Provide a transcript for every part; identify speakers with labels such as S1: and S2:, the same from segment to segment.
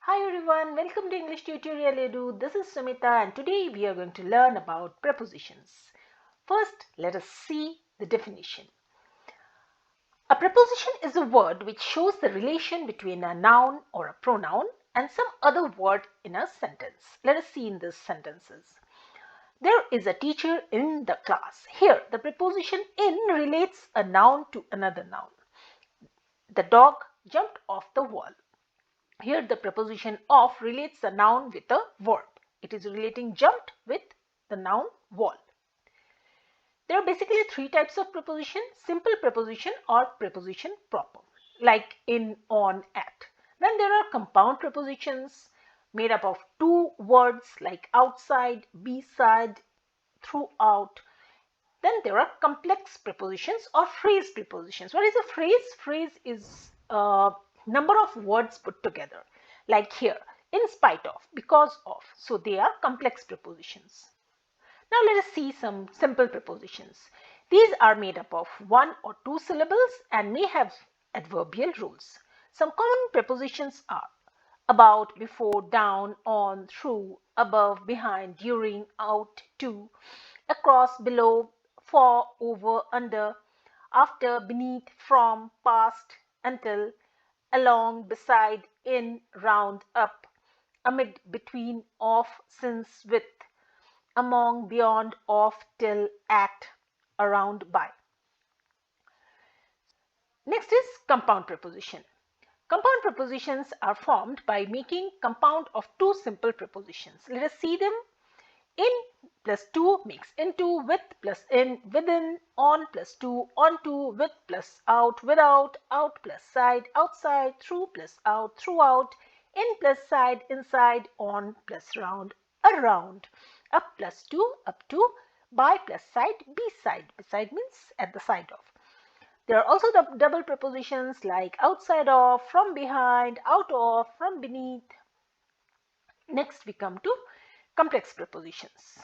S1: Hi everyone, welcome to English Tutorial Edu. This is Sumita and today we are going to learn about prepositions. First, let us see the definition. A preposition is a word which shows the relation between a noun or a pronoun and some other word in a sentence. Let us see in these sentences. There is a teacher in the class. Here, the preposition in relates a noun to another noun. The dog jumped off the wall. Here the preposition of relates the noun with a verb. It is relating jumped with the noun wall. There are basically three types of preposition: simple preposition or preposition proper, like in, on, at. Then there are compound prepositions made up of two words like outside, beside, throughout. Then there are complex prepositions or phrase prepositions. What is a phrase? Phrase is a number of words put together, like here, in spite of, because of. So they are complex prepositions. Now let us see some simple prepositions. These are made up of one or two syllables and may have adverbial rules. Some common prepositions are about, before, down, on, through, above, behind, during, out, to, across, below, for, over, under, after, beneath, from, past, until, along, beside, in, round, up, amid, between, off, since, with, among, beyond, off, till, at, around, by. Next is compound preposition. Compound prepositions are formed by making compound of two simple prepositions. Let us see them. In plus to makes into, with plus in, within, on plus to, onto, with plus out, without, out plus side, outside, through plus out, throughout, in plus side, inside, on plus round, around, up plus to, up to, by plus side, beside. Beside means at the side of. There are also the double prepositions like outside of, from behind, out of, from beneath. Next we come to complex prepositions.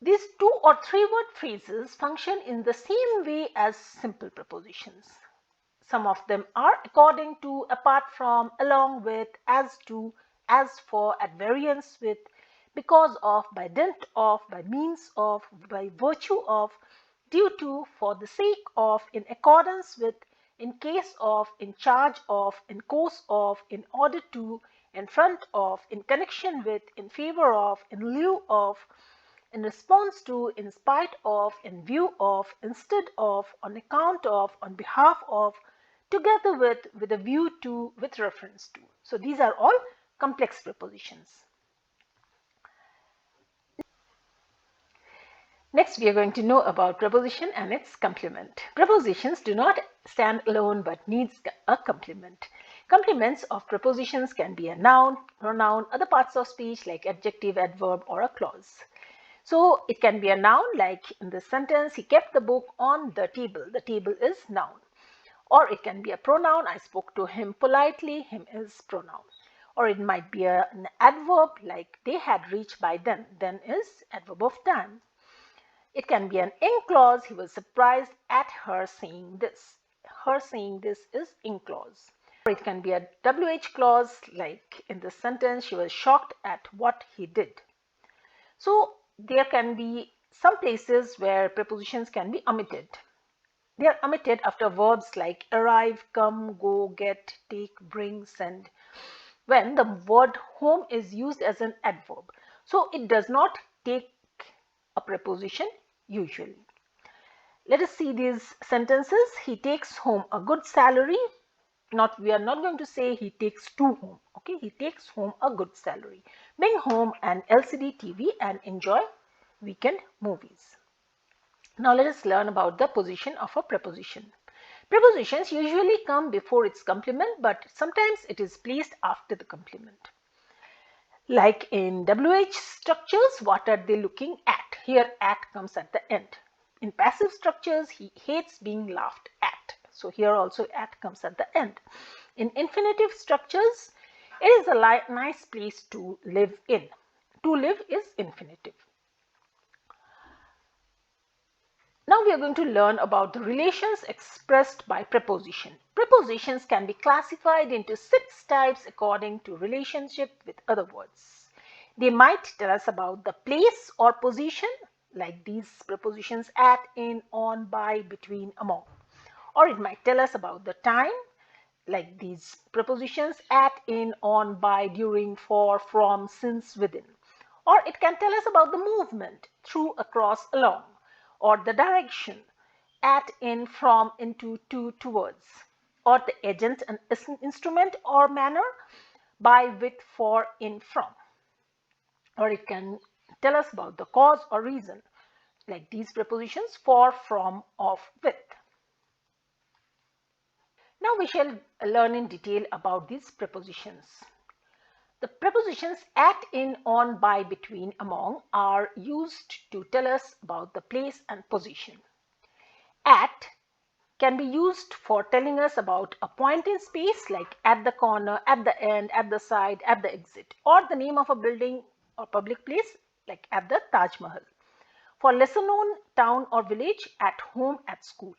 S1: These two or three word phrases function in the same way as simple prepositions. Some of them are according to, apart from, along with, as to, as for, at variance with, because of, by dint of, by means of, by virtue of, due to, for the sake of, in accordance with, in case of, in charge of, in course of, in order to, in front of, in connection with, in favor of, in lieu of, in response to, in spite of, in view of, instead of, on account of, on behalf of, together with a view to, with reference to. So these are all complex prepositions. Next we are going to know about preposition and its complement. Prepositions do not stand alone but needs a complement. Complements of prepositions can be a noun, pronoun, other parts of speech like adjective, adverb or a clause. So it can be a noun like in this sentence, he kept the book on the table. The table is noun. Or it can be a pronoun, I spoke to him politely, him is pronoun. Or it might be an adverb like they had reached by then. Then is adverb of time. It can be an in clause, he was surprised at her saying this. Her saying this is in clause. Or it can be a WH clause like in this sentence, she was shocked at what he did. So there can be some places where prepositions can be omitted. They are omitted after verbs like arrive, come, go, get, take, bring, send, when the word home is used as an adverb. So it does not take a preposition usually. Let us see these sentences. He takes home a good salary. We are not going to say he takes to home. Okay, he takes home a good salary. Bring home an LCD TV and enjoy weekend movies. Now let us learn about the position of a preposition. Prepositions usually come before its complement, but sometimes it is placed after the complement. Like in WH structures, what are they looking at? Here at comes at the end. In passive structures, he hates being laughed at. So here also at comes at the end. In infinitive structures, it is a nice place to live in. To live is infinitive. Now we are going to learn about the relations expressed by preposition. Prepositions can be classified into 6 types according to relationship with other words. They might tell us about the place or position, like these prepositions at, in, on, by, between, among. Or it might tell us about the time, like these prepositions at, in, on, by, during, for, from, since, within. Or it can tell us about the movement, through, across, along, or the direction, at, in, from, into, to, towards, or the agent and instrument or manner, by, with, for, in, from. Or it can tell us about the cause or reason, like these prepositions for, from, of, with. Now we shall learn in detail about these prepositions. The prepositions at, in, on, by, between, among are used to tell us about the place and position. At can be used for telling us about a point in space, like at the corner, at the end, at the side, at the exit, or the name of a building or public place, like at the Taj Mahal. For lesser known town or village, at home, at school.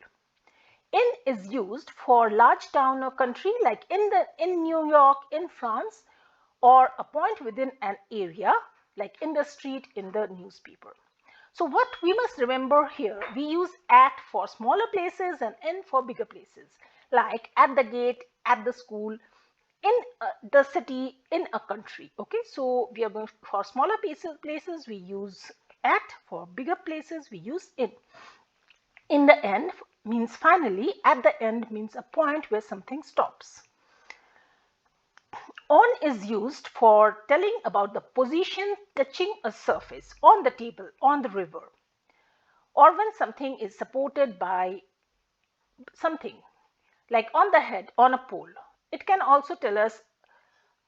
S1: In is used for large town or country, like in New York, in France, or a point within an area, like in the street, in the newspaper. So what we must remember here, we use at for smaller places and in for bigger places, like at the gate, at the school, in the city, in a country. Okay, so we are going for smaller places we use at, for bigger places we use in. In the end means finally, at the end means a point where something stops. On is used for telling about the position touching a surface, on the table, on the river, or when something is supported by something, like on the head, on a pole. It can also tell us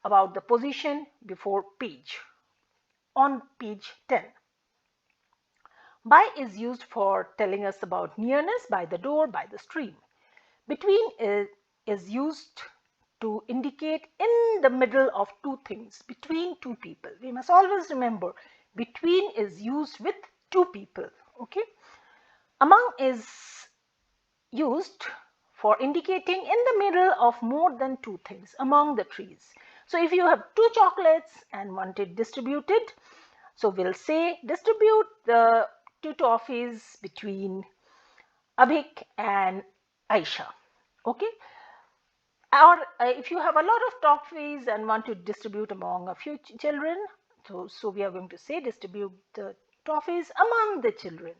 S1: about the position before page, on page 10. By is used for telling us about nearness, by the door, by the stream. Between is used to indicate in the middle of two things, between two people. We must always remember, between is used with two people. Okay. Among is used for indicating in the middle of more than two things, among the trees. So if you have two chocolates and want it distributed, so we'll say distribute the two toffees between Abhik and Aisha. Okay. Or if you have a lot of toffees and want to distribute among a few children, so we are going to say distribute the toffees among the children.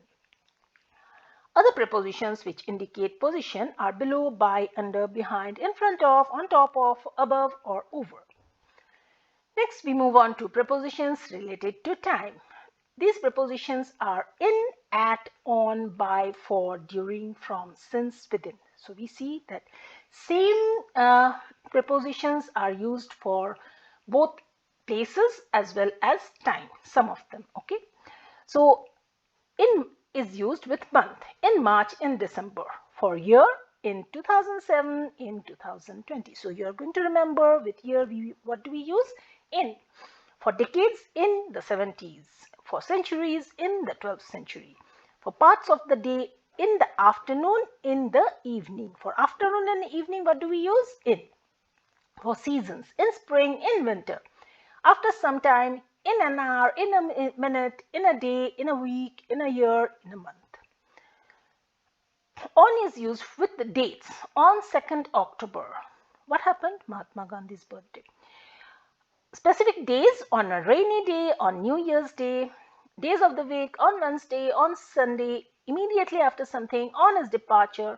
S1: Other prepositions which indicate position are below, by, under, behind, in front of, on top of, above, or over. Next, we move on to prepositions related to time. These prepositions are in, at, on, by, for, during, from, since, within. So we see that same prepositions are used for both places as well as time, some of them. Okay. So in is used with month, in March, in December. For year, in 2007, in 2020. So you are going to remember with year, what do we use? In. For decades, in the 70s. For centuries, in the 12th century. For parts of the day, in the afternoon, in the evening. For afternoon and evening, what do we use? In. For seasons, in spring, in winter. After some time, in an hour, in a minute, in a day, in a week, in a year, in a month. On is used with the dates. On 2nd October. What happened? Mahatma Gandhi's birthday. Specific days: on a rainy day, on New Year's Day, days of the week, on Wednesday, on Sunday, immediately after something, on his departure.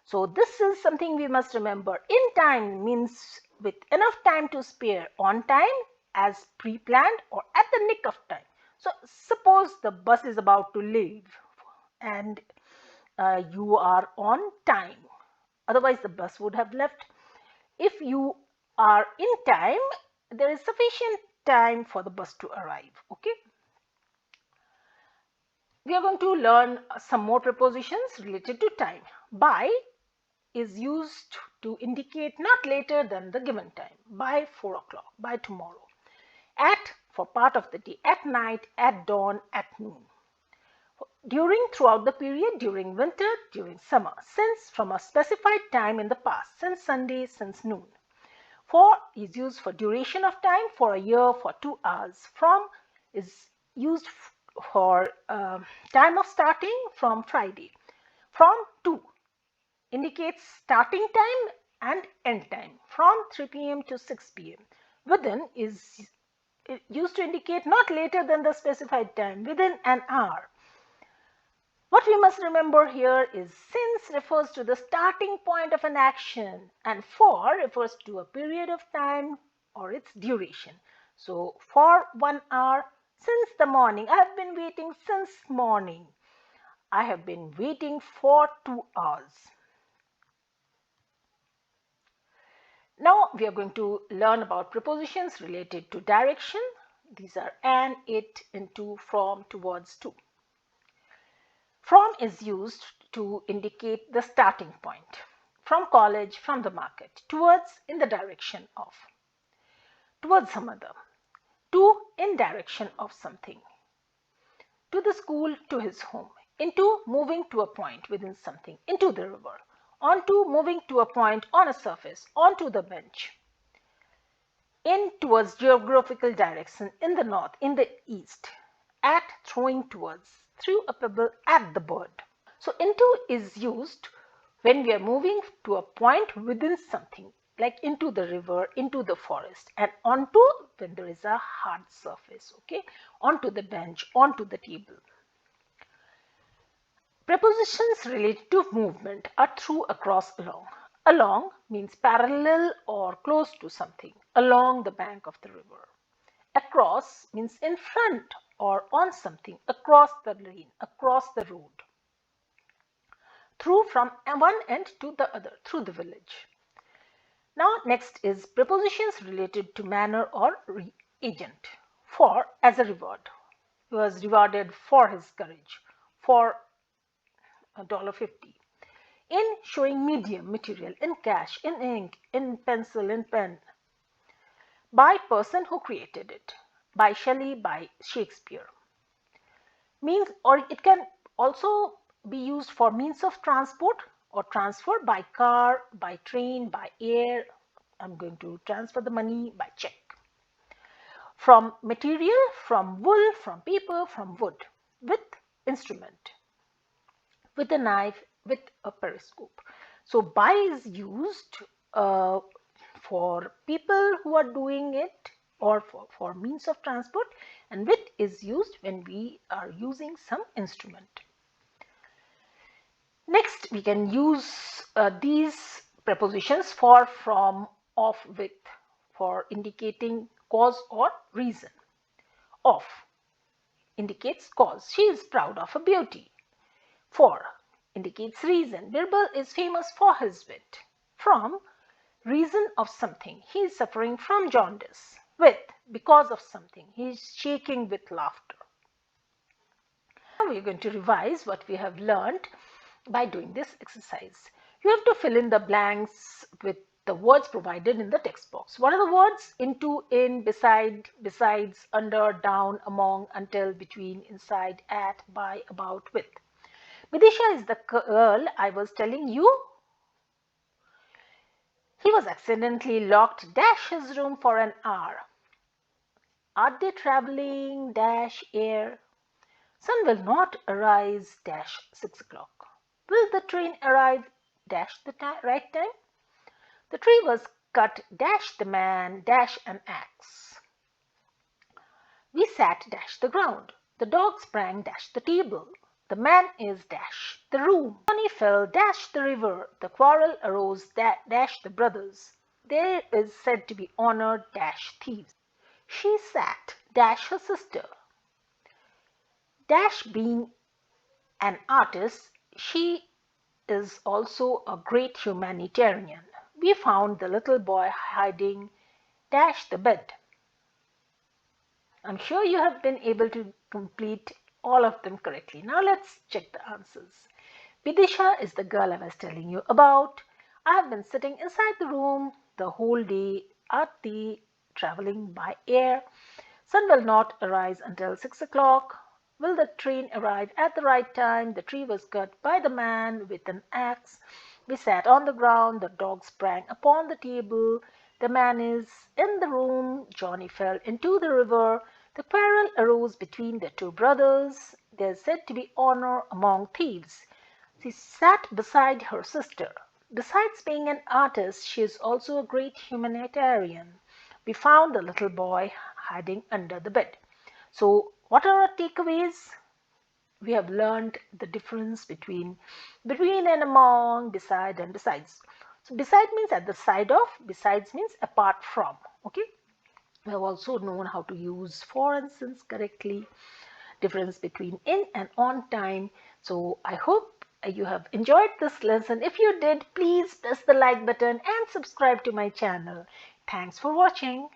S1: So this is something we must remember. In time means with enough time to spare, on time as pre-planned, or at the nick of time. So suppose the bus is about to leave and you are on time. Otherwise the bus would have left. If you are in time, there is sufficient time for the bus to arrive. Okay. We are going to learn some more prepositions related to time. By is used to indicate not later than the given time, by 4 o'clock, by tomorrow. At for part of the day, at night, at dawn, at noon. During, throughout the period, during winter, during summer, since, from a specified time in the past, since Sunday, since noon. For is used for duration of time, for a year, for 2 hours. From is used for time of starting, from Friday. From to indicates starting time and end time, from 3 p.m. to 6 p.m. Within is used to indicate not later than the specified time, within an hour. What we must remember here is since refers to the starting point of an action and for refers to a period of time or its duration. So for 1 hour, since the morning, I have been waiting since morning. I have been waiting for 2 hours. Now we are going to learn about prepositions related to direction. These are an, it, into, from, towards, to. From is used to indicate the starting point. From college, from the market. Towards, in the direction of. Towards some other. To, in direction of something. To the school, to his home. Into, moving to a point within something. Into the river. Onto, moving to a point on a surface. Onto the bench. In, towards geographical direction. In the north, in the east. At, throwing towards. Threw a pebble at the bird. So into is used when we are moving to a point within something, like into the river, into the forest, and onto when there is a hard surface, okay, onto the bench, onto the table. Prepositions related to movement are through, across, along. Along means parallel or close to something, along the bank of the river. Across means in front or on something, across the lane, across the road. Through, from one end to the other, through the village. Now next is prepositions related to manner or agent. For, as a reward. He was rewarded for his courage, for $1.50. In, showing medium, material, in cash, in ink, in pencil, in pen. By person who created it. By Shelley, by Shakespeare. Means, or it can also be used for means of transport or transfer, by car, by train, by air. I'm going to transfer the money by check. From material, from wool, from paper, from wood. With instrument. With a knife, with a periscope. So by is used for people who are doing it or for means of transport, and with is used when we are using some instrument. Next, we can use these prepositions for, from, of, with, for indicating cause or reason. Of indicates cause. She is proud of her beauty. For indicates reason. Birbal is famous for his wit. From, reason of something. He is suffering from jaundice. With, because of something. He is shaking with laughter. Now we are going to revise what we have learned by doing this exercise. You have to fill in the blanks with the words provided in the text box. What are the words? Into, in, beside, besides, under, down, among, until, between, inside, at, by, about, with. Vidisha is the girl I was telling you. He was accidentally locked dash his room for an hour. Are they traveling dash air? Sun will not arise dash 6 o'clock. Will the train arrive dash the right time? The tree was cut dash the man dash an axe. We sat dash the ground. The dog sprang dash the table. The man is dash the room. Money fell dash the river. The quarrel arose dash the brothers. There is said to be honored dash thieves. She sat dash her sister. Dash being an artist, she is also a great humanitarian. We found the little boy hiding dash the bed. I'm sure you have been able to complete all of them correctly. Now let's check the answers. Vidisha is the girl I was telling you about. I have been sitting inside the room the whole day. Aarti traveling by air. Sun will not arise until 6 o'clock. Will the train arrive at the right time? The tree was cut by the man with an axe. We sat on the ground. The dog sprang upon the table. The man is in the room. Johnny fell into the river. The quarrel arose between the two brothers. There is said to be honor among thieves. She sat beside her sister. Besides being an artist, she is also a great humanitarian. We found the little boy hiding under the bed. So, what are our takeaways? We have learned the difference between and among, beside and besides. So, beside means at the side of, besides means apart from. Okay. We have also known how to use for and since correctly, difference between in and on time. So I hope you have enjoyed this lesson. If you did, please press the like button and subscribe to my channel. Thanks for watching.